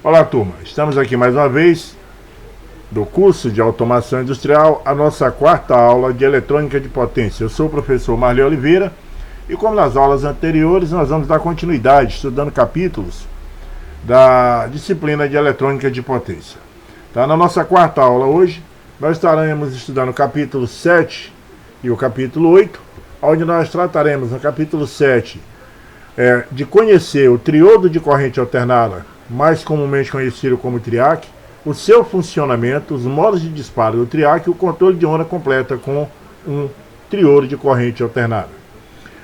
Olá, turma. Estamos aqui mais uma vez do curso de Automação Industrial, a nossa quarta aula de Eletrônica de Potência. Eu sou o professor Marli Oliveira e, como nas aulas anteriores, nós vamos dar continuidade estudando capítulos da disciplina de Eletrônica de Potência. Tá? Na nossa quarta aula hoje, nós estaremos estudando o capítulo 7 e o capítulo 8, onde nós trataremos no capítulo 7 de conhecer o triodo de corrente alternada, mais comumente conhecido como triac, o seu funcionamento, os modos de disparo do triac e o controle de onda completa com um triodo de corrente alternada.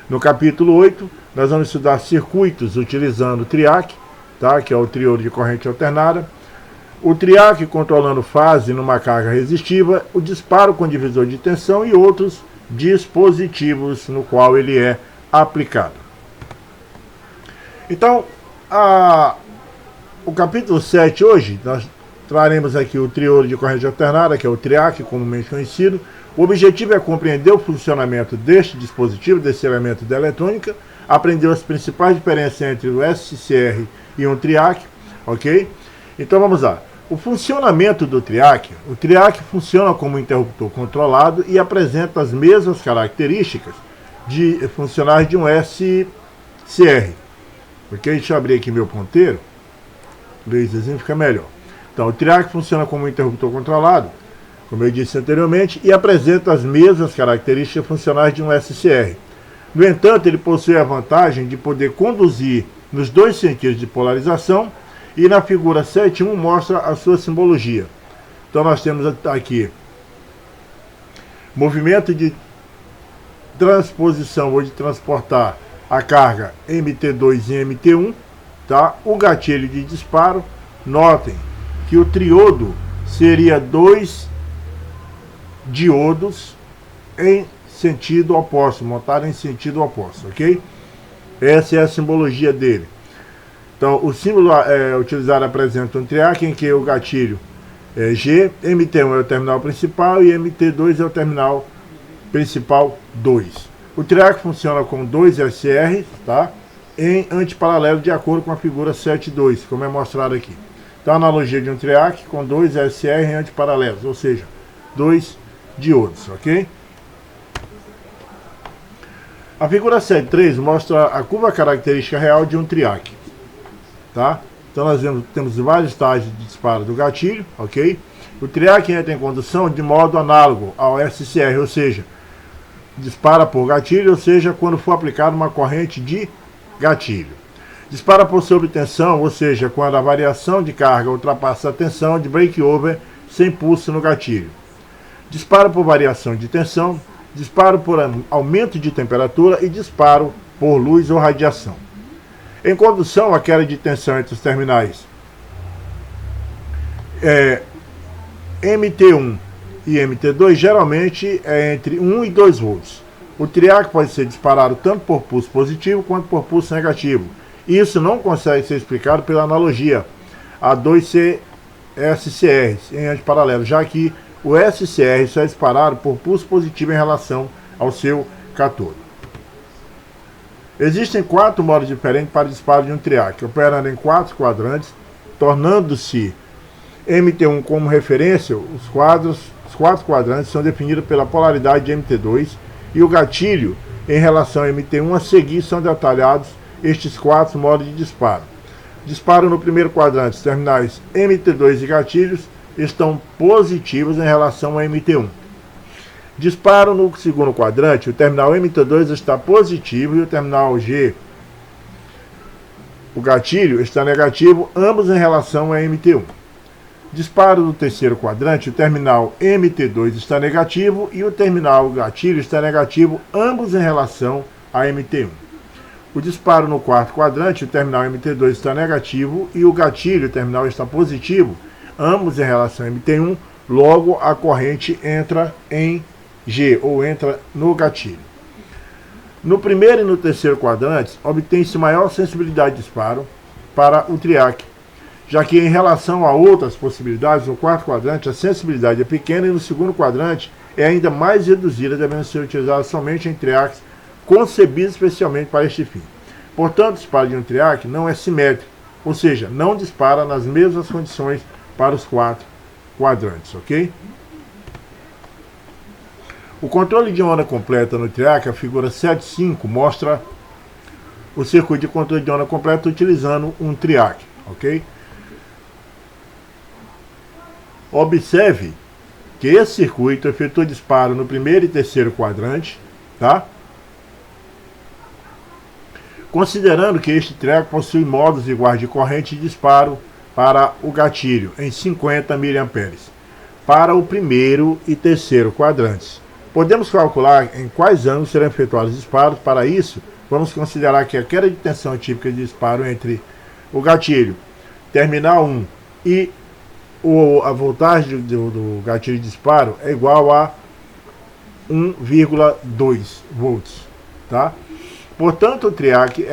No capítulo 8, nós vamos estudar circuitos utilizando o triac, tá, que é o triodo de corrente alternada, o triac controlando fase numa carga resistiva, o disparo com divisor de tensão e outros dispositivos no qual ele é aplicado. Então, o capítulo 7 hoje, nós traremos aqui o triodo de corrente alternada, que é o triac, comumente conhecido. O objetivo é compreender o funcionamento deste dispositivo, desse elemento da eletrônica, aprender as principais diferenças entre o SCR e um triac, ok? Então vamos lá. O funcionamento do triac, o triac funciona como um interruptor controlado e apresenta as mesmas características de funcionar de um SCR. Ok? Deixa eu abrir aqui meu ponteiro. Laserzinho fica melhor. Então, o triac funciona como um interruptor controlado, como eu disse anteriormente, e apresenta as mesmas características funcionais de um SCR. No entanto, ele possui a vantagem de poder conduzir nos dois sentidos de polarização, e na figura 7.1 mostra a sua simbologia. Então, nós temos aqui movimento de transposição ou de transportar a carga MT2 e MT1, tá? O gatilho de disparo. Notem que o triodo seria dois diodos em sentido oposto, montado em sentido oposto, ok? Essa é a simbologia dele. Então, o símbolo utilizado apresenta um triac em que o gatilho é G, MT1 é o terminal principal e MT2 é o terminal principal 2. O triac funciona com dois SCR, tá? Em antiparalelo de acordo com a figura 7.2, como é mostrado aqui. Então, a analogia de um triac com dois SCR em antiparalelos, ou seja, dois diodos, ok? A figura 7.3 mostra a curva característica real de um triac, tá? Então, nós temos vários estágios de disparo do gatilho, ok? O triac entra em condução de modo análogo ao SCR, ou seja, dispara por gatilho, ou seja, quando for aplicada uma corrente de gatilho. Dispara por sobretensão, ou seja, quando a variação de carga ultrapassa a tensão de break-over sem pulso no gatilho. Disparo por variação de tensão, disparo por aumento de temperatura e disparo por luz ou radiação. Em condução, a queda de tensão entre os terminais MT1 e MT2 geralmente é entre 1 e 2 volts. O triac pode ser disparado tanto por pulso positivo quanto por pulso negativo. Isso não consegue ser explicado pela analogia a dois SCRs em antiparalelo, já que o SCR só é disparado por pulso positivo em relação ao seu catódo. Existem 4 modos diferentes para o disparo de um triac, operando em 4 quadrantes, tornando-se MT1 como referência. Os 4 quadrantes são definidos pela polaridade de MT2 e o gatilho em relação a MT1 a seguir são detalhados estes 4 modos de disparo. Disparo no primeiro quadrante, os terminais MT2 e gatilhos estão positivos em relação a MT1. Disparo no segundo quadrante, o terminal MT2 está positivo e o terminal G, o gatilho, está negativo, ambos em relação a MT1. Disparo no terceiro quadrante, o terminal MT2 está negativo e o terminal gatilho está negativo, ambos em relação a MT1. O disparo no quarto quadrante, o terminal MT2 está negativo e o gatilho, o terminal, está positivo, ambos em relação a MT1, logo a corrente entra em G, ou entra no gatilho. No primeiro e no terceiro quadrantes, obtém-se maior sensibilidade de disparo para o triac, já que em relação a outras possibilidades, no quarto quadrante a sensibilidade é pequena e no segundo quadrante é ainda mais reduzida, devendo ser utilizada somente em triacs concebidos especialmente para este fim. Portanto, o disparo de um triac não é simétrico, ou seja, não dispara nas mesmas condições para os 4 quadrantes, ok? O controle de onda completa no TRIAC, a figura 7.5, mostra o circuito de controle de onda completa utilizando um TRIAC, ok? Observe que esse circuito efetua disparo no primeiro e terceiro quadrante, tá? Considerando que este TRIAC possui modos iguais de corrente de disparo para o gatilho em 50 mA para o primeiro e terceiro quadrantes. Podemos calcular em quais ângulos serão efetuados os disparos. Para isso, vamos considerar que a queda de tensão típica de disparo entre o gatilho terminal 1 e a voltagem do gatilho de disparo é igual a 1,2 volts, tá? Portanto, o TRIAC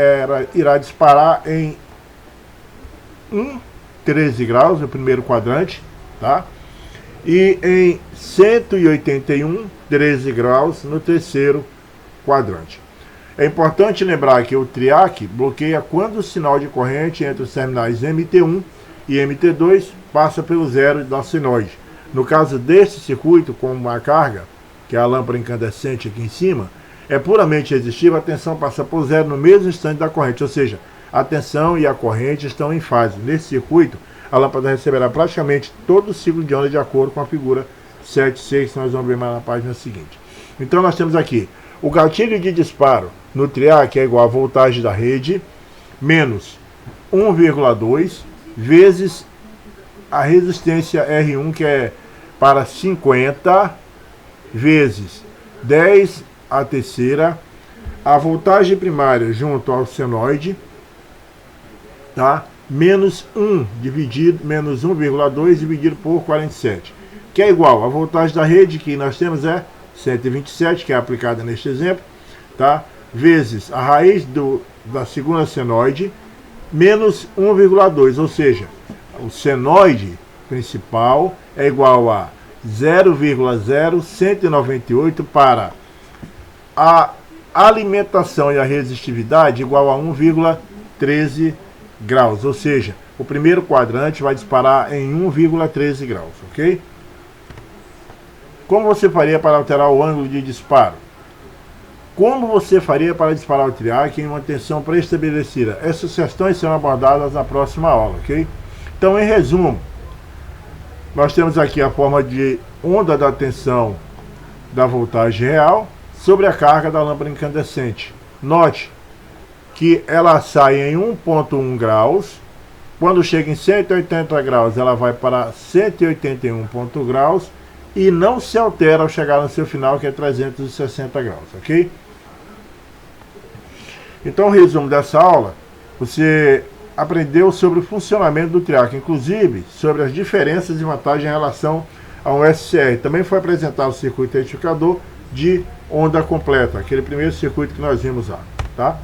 irá disparar em 13 graus no primeiro quadrante, tá? E em 181, 13 graus no terceiro quadrante. É importante lembrar que o TRIAC bloqueia quando o sinal de corrente entre os terminais MT1 e MT2 passa pelo zero da senoide. No caso deste circuito, com uma carga, que é a lâmpada incandescente aqui em cima, é puramente resistível, a tensão passa por zero no mesmo instante da corrente, ou seja, a tensão e a corrente estão em fase. Nesse circuito, a lâmpada receberá praticamente todo o ciclo de onda de acordo com a figura 7.6, que nós vamos ver mais na página seguinte. Então nós temos aqui, o gatilho de disparo no TRIAC é igual à voltagem da rede, menos 1,2, vezes a resistência R1, que é para 50, vezes 10 a terceira, a voltagem primária junto ao senoide, tá? Menos 1,2 dividido por 47, que é igual a voltagem da rede, que nós temos é 127, que é aplicada neste exemplo, tá? Vezes a raiz da segunda senoide, menos 1,2, ou seja, o senoide principal é igual a 0,0198 para a alimentação e a resistividade igual a 1,13 graus, ou seja, o primeiro quadrante vai disparar em 1,13 graus, ok? Como você faria para alterar o ângulo de disparo? Como você faria para disparar o TRIAC em uma tensão pré-estabelecida? Essas questões serão abordadas na próxima aula, ok? Então, em resumo, nós temos aqui a forma de onda da tensão da voltagem real sobre a carga da lâmpada incandescente. Note que ela sai em 1,1 graus, quando chega em 180 graus ela vai para 181 graus e não se altera ao chegar no seu final, que é 360 graus, ok? Então, o resumo dessa aula, você aprendeu sobre o funcionamento do TRIAC, inclusive sobre as diferenças e vantagens em relação ao SCR. Também foi apresentado o circuito retificador de onda completa, aquele primeiro circuito que nós vimos lá, tá?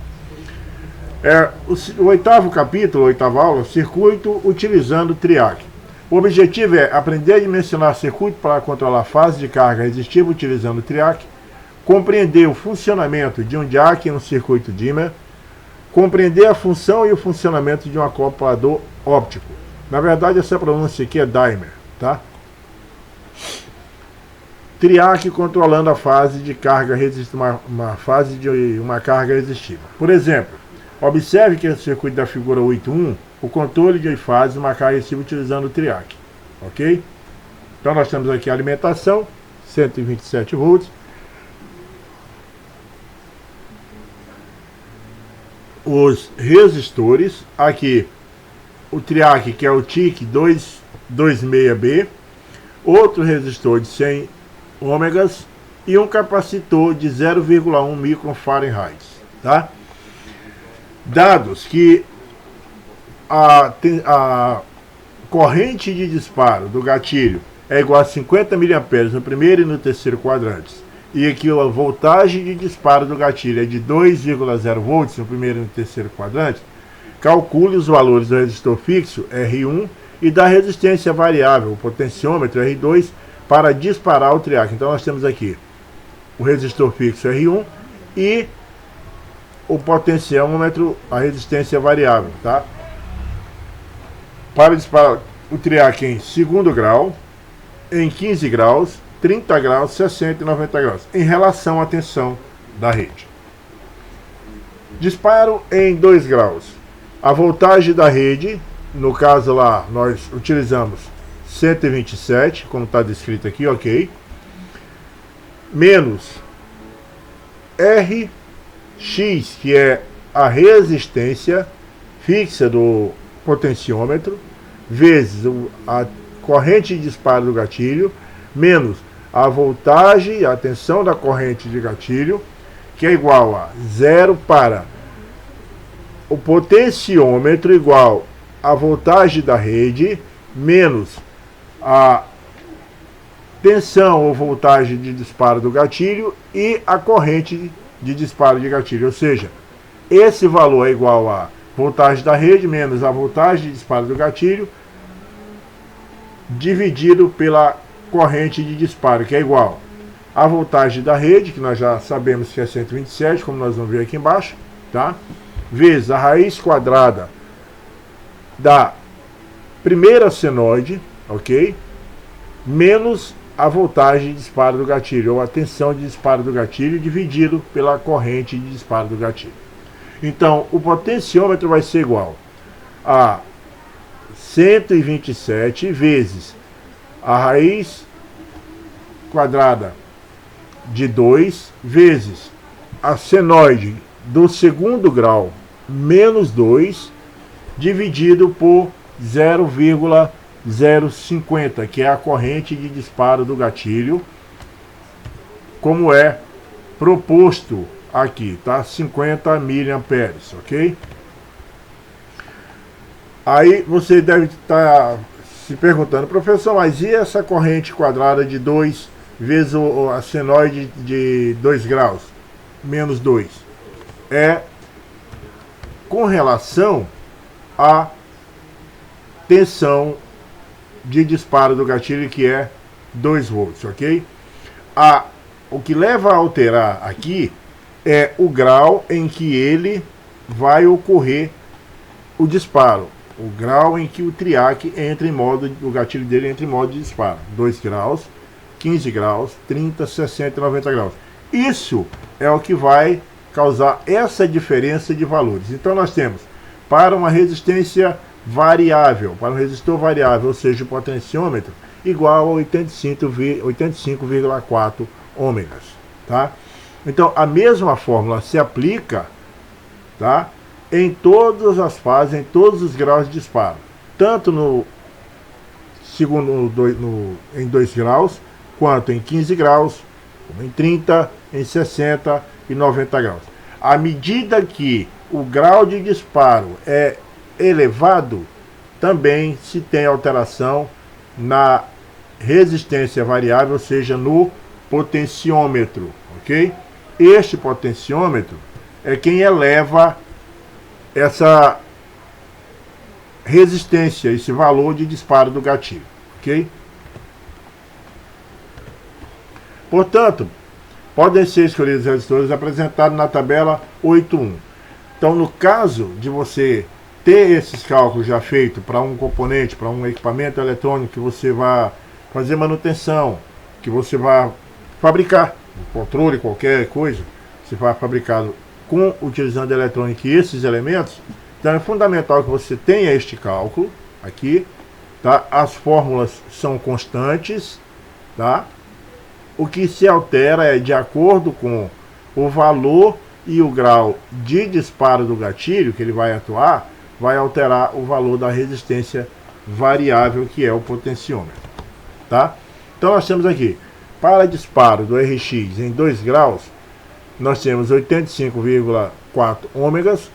O oitavo capítulo, a oitava aula, circuito utilizando TRIAC. O objetivo é aprender a dimensionar circuito para controlar a fase de carga resistiva utilizando o TRIAC, compreender o funcionamento de um jack em um circuito dimmer, compreender a função e o funcionamento de um acoplador óptico. Na verdade, essa pronúncia aqui é dimmer, tá? TRIAC controlando a fase de carga resistiva, uma fase de uma carga resistiva. Por exemplo, observe que no circuito da figura 8.1, o controle de fase de uma carga resistiva utilizando o TRIAC, ok? Então nós temos aqui a alimentação, 127 volts, os resistores, aqui o TRIAC, que é o TIC 226B, outro resistor de 100 ômegas e um capacitor de 0,1 microfarads, tá? Dados que a corrente de disparo do gatilho é igual a 50 mA no primeiro e no terceiro quadrantes, e que a voltagem de disparo do gatilho é de 2,0 volts no primeiro e no terceiro quadrante, calcule os valores do resistor fixo R1 e da resistência variável, o potenciômetro R2, para disparar o TRIAC. Então nós temos aqui o resistor fixo R1 e o potenciômetro, a resistência variável, tá? para disparar o triac em segundo grau, em 15 graus, 30 graus, 60 e 90 graus, em relação à tensão da rede. Disparo em 2 graus. A voltagem da rede, no caso lá, nós utilizamos 127, como está descrito aqui, ok? Menos Rx, que é a resistência fixa do potenciômetro, vezes a corrente de disparo do gatilho, menos a voltagem, a tensão da corrente de gatilho, que é igual a 0 para o potenciômetro igual a voltagem da rede, menos a tensão ou voltagem de disparo do gatilho e a corrente de disparo de gatilho. Ou seja, esse valor é igual a voltagem da rede menos a voltagem de disparo do gatilho dividido pela corrente de disparo, que é igual a voltagem da rede, que nós já sabemos que é 127, como nós vamos ver aqui embaixo, tá? Vezes a raiz quadrada da primeira senoide, ok? Menos a voltagem de disparo do gatilho, ou a tensão de disparo do gatilho, dividido pela corrente de disparo do gatilho. Então, o potenciômetro vai ser igual a 127 vezes a raiz quadrada de 2 vezes a senoide do segundo grau menos 2 dividido por 0,050, que é a corrente de disparo do gatilho, como é proposto aqui, tá? 50 mA, ok? Aí você deve estar se perguntando, professor, mas e essa corrente quadrada de 2 vezes a senoide de 2 graus, menos 2? É com relação à tensão de disparo do gatilho, que é 2 volts, ok? O que leva a alterar aqui é o grau em que ele vai ocorrer o disparo. O grau em que o triac entra em modo, o gatilho dele entra em modo de disparo. 2 graus, 15 graus, 30, 60 e 90 graus. Isso é o que vai causar essa diferença de valores. Então nós temos, para uma resistência variável, para um resistor variável, ou seja, o potenciômetro, igual a 85,4 ômegas, tá? Então a mesma fórmula se aplica, tá, em todas as fases, em todos os graus de disparo, tanto no segundo em 2 graus, quanto em 15 graus, em 30, em 60 e 90 graus. À medida que o grau de disparo é elevado, também se tem alteração na resistência variável, ou seja, no potenciômetro, ok? Este potenciômetro é quem eleva essa resistência, esse valor de disparo do gatilho, ok? Portanto, podem ser escolhidos resistores apresentados na tabela 8.1. Então, no caso de você ter esses cálculos já feitos para um componente, para um equipamento eletrônico que você vai fazer manutenção, que você vai fabricar, um controle, qualquer coisa, você vai fabricar utilizando a eletrônica e esses elementos, então é fundamental que você tenha este cálculo aqui, tá? As fórmulas são constantes, tá? O que se altera é de acordo com o valor e o grau de disparo do gatilho que ele vai atuar, vai alterar o valor da resistência variável, que é o potenciômetro, tá? Então nós temos aqui, para disparo do Rx em 2 graus, nós temos 85,4 ômegas,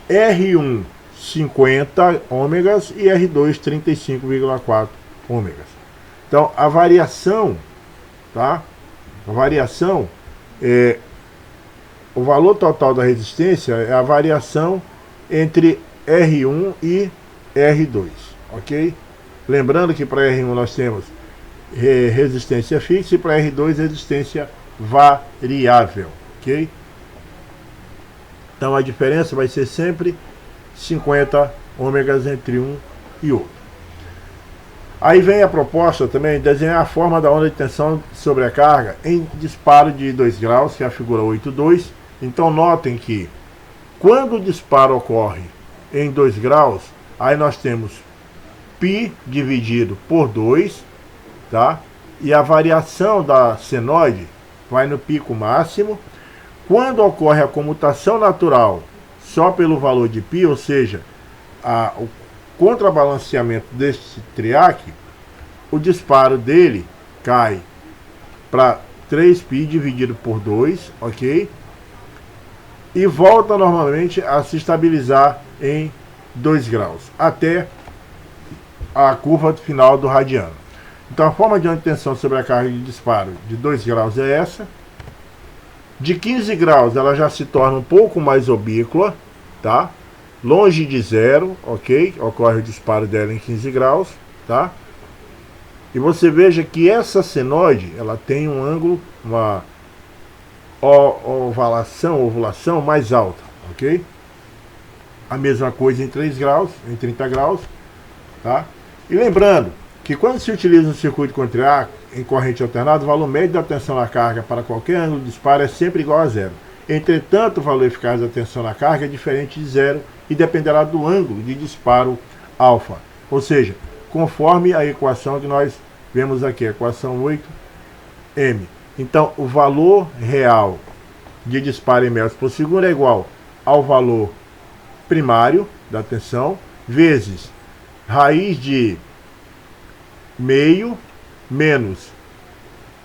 R1 50 ômegas e R2 35,4 ômegas. Então a variação, tá? A variação é o valor total da resistência, é a variação entre R1 e R2, ok? Lembrando que para R1 nós temos resistência fixa e para R2 resistência variável, ok? Então a diferença vai ser sempre 50 ômegas entre um e outro. Aí vem a proposta também de desenhar a forma da onda de tensão sobre a carga em disparo de 2 graus, que é a figura 8.2. Então notem que quando o disparo ocorre em 2 graus, aí nós temos π dividido por 2, tá? E a variação da senoide vai no pico máximo. Quando ocorre a comutação natural só pelo valor de π, ou seja, o contrabalanceamento deste triac, o disparo dele cai para 3π dividido por 2, ok? E volta normalmente a se estabilizar em 2 graus, até a curva final do radiano. Então a forma de onda de tensão sobre a carga de disparo de 2 graus é essa. De 15 graus ela já se torna um pouco mais obíqua, tá? Longe de zero, ok? Ocorre o disparo dela em 15 graus, tá? E você veja que essa senoide, ela tem um ângulo, uma ovulação mais alta, ok? A mesma coisa em 3 graus, em 30 graus, tá? E lembrando que quando se utiliza um circuito com triac em corrente alternada, o valor médio da tensão na carga para qualquer ângulo de disparo é sempre igual a zero. Entretanto, o valor eficaz da tensão na carga é diferente de zero e dependerá do ângulo de disparo alfa. Ou seja, conforme a equação que nós vemos aqui, a equação 8m. Então, o valor real de disparo em metros por segundo é igual ao valor primário da tensão, vezes raiz de meio menos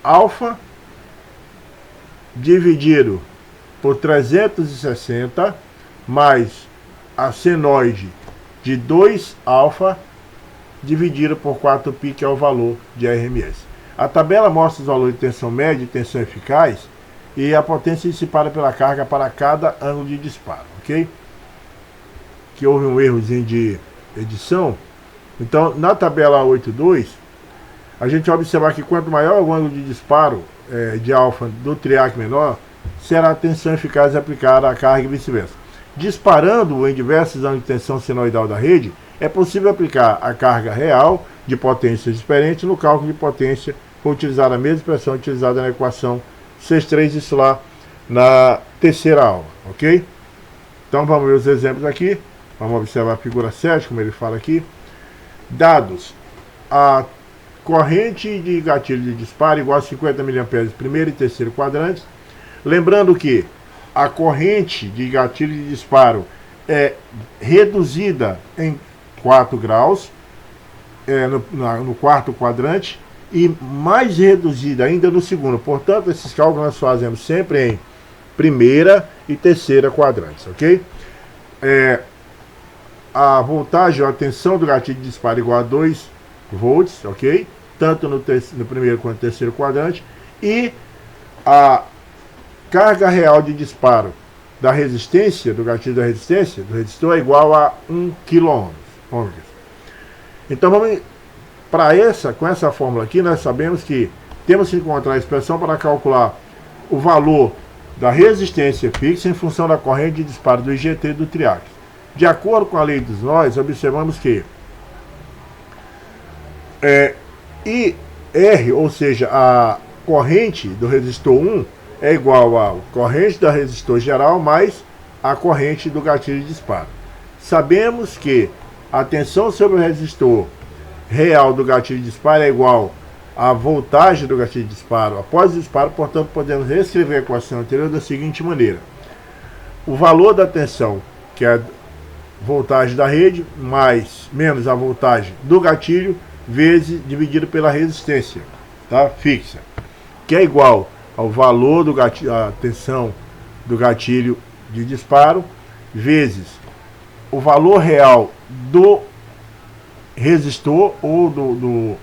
alfa dividido por 360 mais a senoide de 2 alfa dividido por 4π, que é o valor de RMS. A tabela mostra os valores de tensão média e tensão eficaz e a potência dissipada pela carga para cada ângulo de disparo, ok? Que houve um errozinho de edição. Então, na tabela 8.2, a gente vai observar que quanto maior o ângulo de disparo de alfa do triac menor, será a tensão eficaz aplicada à carga e vice-versa. Disparando em diversos ângulos de tensão senoidal da rede, é possível aplicar a carga real de potências diferentes no cálculo de potência, por utilizar a mesma expressão utilizada na equação 6.3, isso lá na terceira aula, ok? Então vamos ver os exemplos aqui. Vamos observar a figura 7, como ele fala aqui. Dados: a corrente de gatilho de disparo igual a 50 mA primeiro e terceiro quadrantes. Lembrando que a corrente de gatilho de disparo é reduzida em 4 graus no quarto quadrante e mais reduzida ainda no segundo. Portanto, esses cálculos nós fazemos sempre em primeira e terceira quadrantes, ok? A voltagem, a tensão do gatilho de disparo igual a 2 volts, ok? Tanto no primeiro quanto no terceiro quadrante. E a carga real de disparo da resistência, do gatilho da resistência, do resistor, é igual a 1 kΩ. Então vamos com essa fórmula aqui, nós sabemos que temos que encontrar a expressão para calcular o valor da resistência fixa em função da corrente de disparo do IGT do triac. De acordo com a lei dos nós, observamos que IR, ou seja, a corrente do resistor 1 é igual à corrente da resistor geral mais a corrente do gatilho de disparo. Sabemos que a tensão sobre o resistor real do gatilho de disparo é igual à voltagem do gatilho de disparo após o disparo, portanto podemos reescrever a equação anterior da seguinte maneira: o valor da tensão, que é a voltagem da rede, menos a voltagem do gatilho, dividido pela resistência, tá, fixa, que é igual ao valor do gatilho, a tensão do gatilho de disparo, vezes o valor real do resistor ou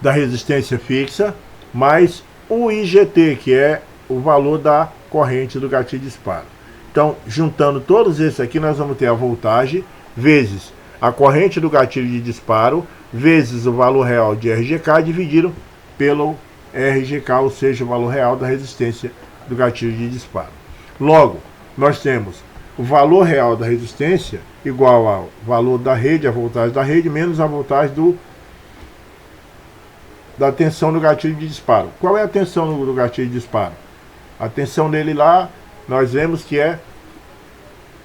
da resistência fixa, mais o IGT, que é o valor da corrente do gatilho de disparo. Então, juntando todos esses aqui, nós vamos ter a voltagem vezes a corrente do gatilho de disparo vezes o valor real de RGK dividido pelo RGK, ou seja, o valor real da resistência do gatilho de disparo. Logo, nós temos o valor real da resistência igual ao valor da rede, a voltagem da rede, menos a voltagem da tensão do gatilho de disparo. Qual é a tensão do gatilho de disparo? A tensão dele lá, nós vemos que é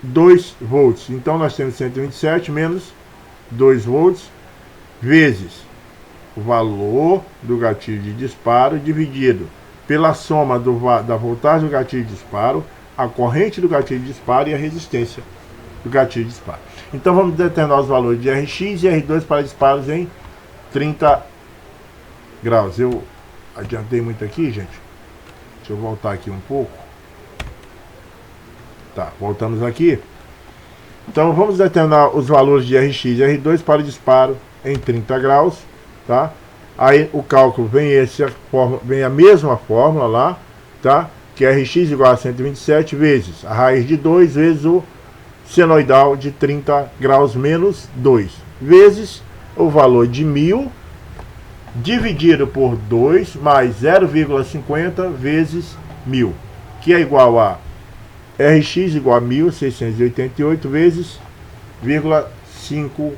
2 volts. Então nós temos 127 menos 2 volts vezes o valor do gatilho de disparo dividido pela soma da voltagem do gatilho de disparo, a corrente do gatilho de disparo e a resistência do gatilho de disparo. Então vamos determinar os valores de Rx e R2 para disparos em 30 graus. Eu adiantei muito aqui, gente. Deixa eu voltar aqui um pouco. Tá, voltamos aqui. Então vamos determinar os valores de Rx e R2 para disparo em 30 graus, tá? Aí o cálculo vem a mesma fórmula lá, tá? Que é Rx igual a 127 vezes a raiz de 2 vezes o senoidal de 30 graus menos 2, vezes o valor de 1000 dividido por 2 mais 0,50 vezes 1000, que é igual a Rx igual a 1688 vezes 0,5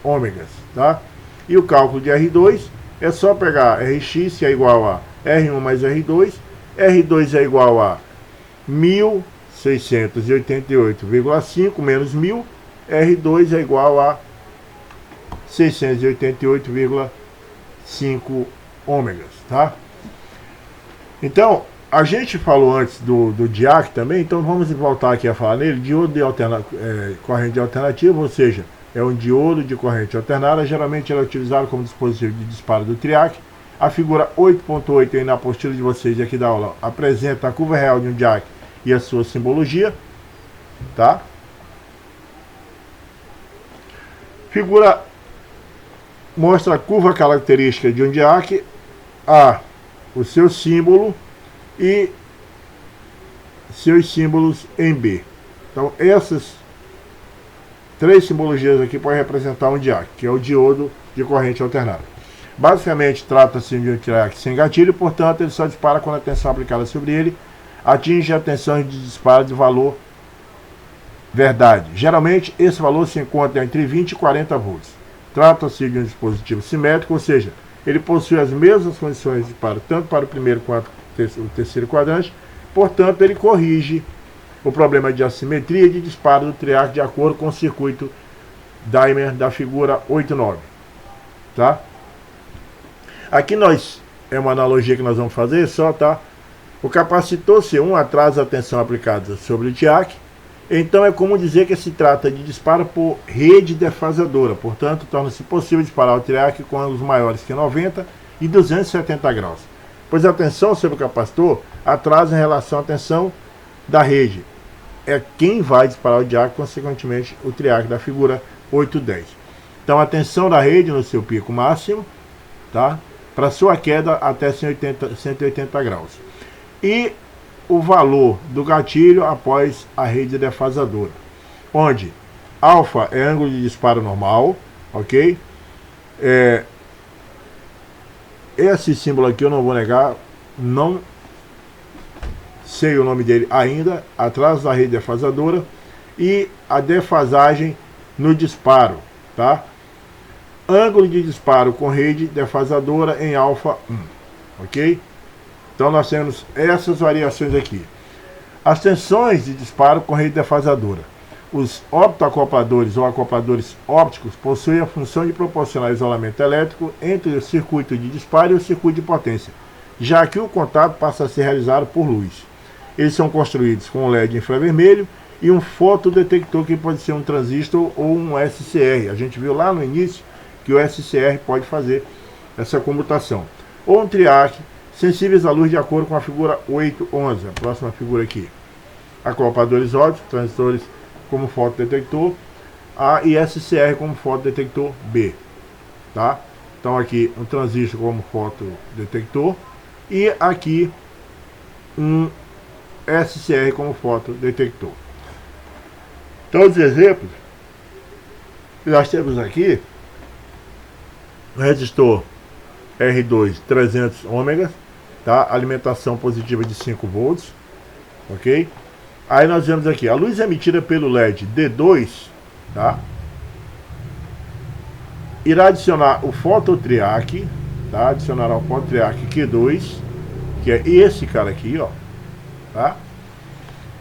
ômegas, tá? E o cálculo de R2 é só pegar Rx, que é igual a R1 mais R2. R2 é igual a 1688,5 menos 1000. R2 é igual a 688,5 ômegas, tá? Então, a gente falou antes do DIAC também, então vamos voltar aqui a falar nele. Diodo de corrente alternativa, ou seja, é um diodo de corrente alternada. Geralmente ele é utilizado como dispositivo de disparo do DIAC. A figura 8.8 aí na apostila de vocês aqui da aula apresenta a curva real de um DIAC e a sua simbologia, tá? Figura mostra a curva característica de um DIAC, o seu símbolo e seus símbolos em B. Então essas três simbologias aqui podem representar um DIAC, que é o diodo de corrente alternada. Basicamente trata-se de um DIAC sem gatilho, portanto ele só dispara quando a tensão aplicada sobre ele atinge a tensão de disparo de valor verdade. Geralmente esse valor se encontra entre 20 e 40 volts. Trata-se de um dispositivo simétrico, ou seja, ele possui as mesmas condições de disparo tanto para o primeiro quanto o terceiro quadrante, portanto ele corrige o problema de assimetria de disparo do DIAC de acordo com o circuito Dimer da figura 8.9, tá? Aqui é uma analogia que nós vamos fazer só, tá? O capacitor C1 atrasa a tensão aplicada sobre o DIAC, então é como dizer que se trata de disparo por rede defasadora, portanto torna-se possível disparar o DIAC com ângulos maiores que 90 e 270 graus, pois a tensão sobre o capacitor atrasa em relação à tensão da rede. É quem vai disparar o DIAC, consequentemente o DIAC da figura 8.10. Então a tensão da rede no seu pico máximo, tá? Para sua queda até 180 graus. E o valor do gatilho após a rede defasadora, onde alfa é ângulo de disparo normal, ok? Esse símbolo aqui eu não vou negar, não sei o nome dele ainda, atrás da rede defasadora, e a defasagem no disparo, tá? Ângulo de disparo com rede defasadora em alfa 1, ok? Então nós temos essas variações aqui. As tensões de disparo com rede defasadora. Os optoacopladores ou acopladores ópticos possuem a função de proporcionar isolamento elétrico entre o circuito de disparo e o circuito de potência, já que o contato passa a ser realizado por luz. Eles são construídos com um LED infravermelho e um fotodetector, que pode ser um transistor ou um SCR. A gente viu lá no início que o SCR pode fazer essa comutação. Ou um DIAC sensíveis à luz de acordo com a figura 8.11, a próxima figura aqui. Acopladores ópticos, transistores como fotodetector, e SCR como fotodetector B, tá? Então aqui um transistor como fotodetector e aqui um SCR como fotodetector. Todos os exemplos que nós temos aqui: o resistor R2 300 ômegas, tá? Alimentação positiva de 5 volts, ok? Aí nós vemos aqui, a luz emitida pelo LED D2, tá? Irá adicionar o fototriac, tá? Adicionará o fototriac Q2, que é esse cara aqui, ó, tá?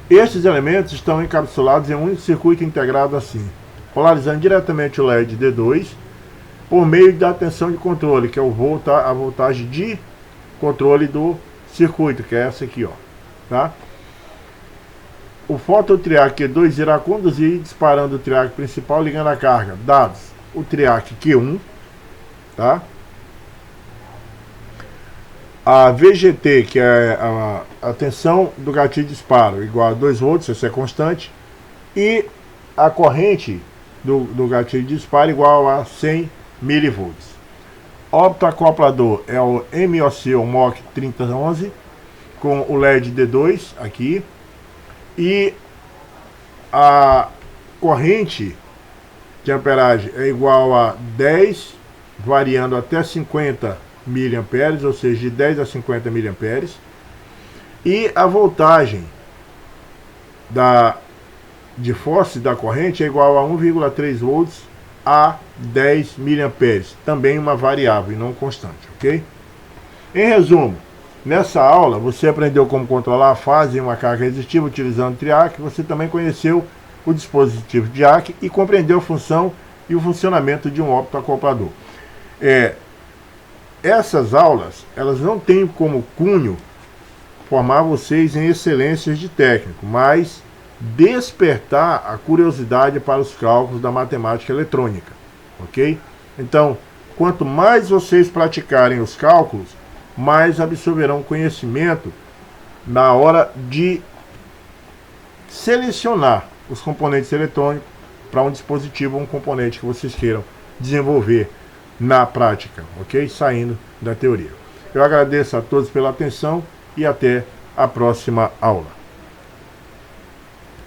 Estes elementos estão encapsulados em um único circuito integrado assim, polarizando diretamente o LED D2 por meio da tensão de controle, que é a voltagem de controle do circuito, que é essa aqui, ó, tá? O fototriac Q2 irá conduzir disparando o triac principal ligando a carga, dados o triac Q1, tá? A VGT, que é a tensão do gatilho de disparo, igual a 2 volts, isso é constante, e a corrente do gatilho de disparo igual a 100 milivolts. Optoacoplador é o MOC, o MOC 3011, com o LED D2 aqui, e a corrente de amperagem é igual a 10, variando até 50 miliamperes, ou seja, de 10 a 50 miliamperes, e a voltagem de força da corrente é igual a 1,3 volts a 10 miliamperes, também uma variável e não constante, ok? Em resumo, nessa aula você aprendeu como controlar a fase em uma carga resistiva utilizando o triac, você também conheceu o dispositivo DIAC e compreendeu a função e o funcionamento de um optoacoplador. Essas aulas, elas não têm como cunho formar vocês em excelências de técnico, mas despertar a curiosidade para os cálculos da matemática eletrônica, ok? Então, quanto mais vocês praticarem os cálculos, mais absorverão conhecimento na hora de selecionar os componentes eletrônicos para um dispositivo ou um componente que vocês queiram desenvolver na prática, ok? Saindo da teoria. Eu agradeço a todos pela atenção e até a próxima aula.